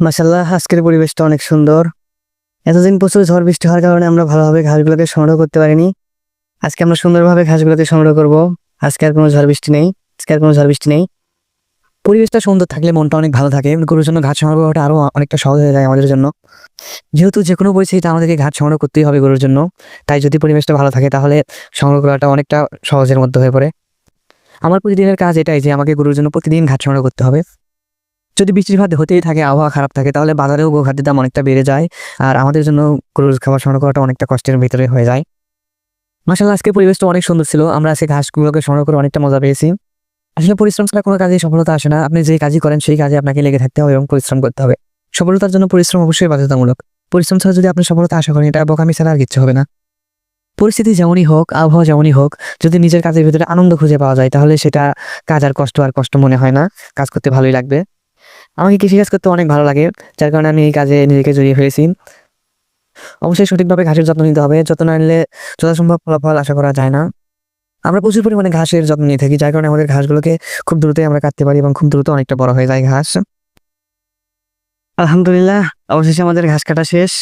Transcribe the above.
মাশাআল্লাহ, আজকের পরিবেশটা অনেক সুন্দর। এতদিন প্রচুর ঝড় বৃষ্টি হওয়ার কারণে আমরা ভালোভাবে ঘাসগুলোকে সংগ্রহ করতে পারিনি। আজকে আমরা সুন্দরভাবে ঘাসগুলোকে সংগ্রহ করব। আজকে আর কোনো ঝড় বৃষ্টি নেই। পরিবেশটা সুন্দর থাকলে মনটা অনেক ভালো থাকে। গরুর জন্য ঘাস সংগ্রহ করাটা আরো অনেকটা সহজ হয়ে যায় আমাদের জন্য। যেহেতু যেকোনো পরিস্থিতিতে আমাদেরকে ঘাস সংগ্রহ করতেই হবে গরুর জন্য। তাই যদি পরিবেশটা ভালো থাকে তাহলে সংগ্রহ করাটা অনেকটা সহজের মধ্যে হয়ে পড়ে। আমার প্রতিদিনের কাজ এটাই যে আমাকে গরুর জন্য প্রতিদিন ঘাস সংগ্রহ করতে হবে। যদি বৃষ্টিপাত হতেই থাকে, আবহাওয়া খারাপ থাকে, তাহলে বাজারেও গোখাদ্যের দাম অনেকটা বেড়ে যায়। আর আমাদের জন্য গরুর খাবার সংগ্রহ করাটা অনেকটা কষ্টের ভিতরে হয়ে যায়। মাশাআল্লাহ, আজকে পরিবেশটা অনেক সুন্দর ছিল। আমরা আজকে ঘাসগুলোকে সংগ্রহ করে অনেকটা মজা পেয়েছি। আসলে পরিশ্রম ছাড়া কোনো কাজে সফলতা আসে না। আপনি যে কাজই করেন সেই কাজে আপনাকে লেগে থাকতে হবে এবং পরিশ্রম করতে হবে। সফলতার জন্য পরিশ্রম অবশ্যই বাধ্যতামূলক। পরিশ্রম ছাড়া যদি আপনি সফলতা আশা করেন, এটা বোকামি ছাড়া আর কিচ্ছু হবে না। পরিস্থিতি যেমনই হোক, আবহাওয়া যেমনই হোক, যদি নিজের কাজের ভিতরে আনন্দ খুঁজে পাওয়া যায় তাহলে সেটা কাজ আর কষ্ট মনে হয় না। কাজ করতে ভালোই লাগবে। আমাকে কৃষিকাজ করতে অনেক ভালো লাগে, যার কারণে আমি এই কাজে নিজেকে জড়িয়ে ফেলেছি। অবশ্যই সঠিকভাবে ঘাসের যত্ন নিতে হবে। যত্ন না নিলে যথাসম্ভব ফলাফল আশা করা যায় না। আমরা প্রচুর পরিমাণে ঘাসের যত্ন নিয়ে থাকি, যার কারণে আমাদের ঘাসগুলোকে খুব দ্রুতই আমরা কাটতে পারি এবং খুব দ্রুত অনেকটা বড় হয়ে যায় ঘাস। আলহামদুলিল্লাহ, অবশেষে আমাদের ঘাস কাটা শেষ।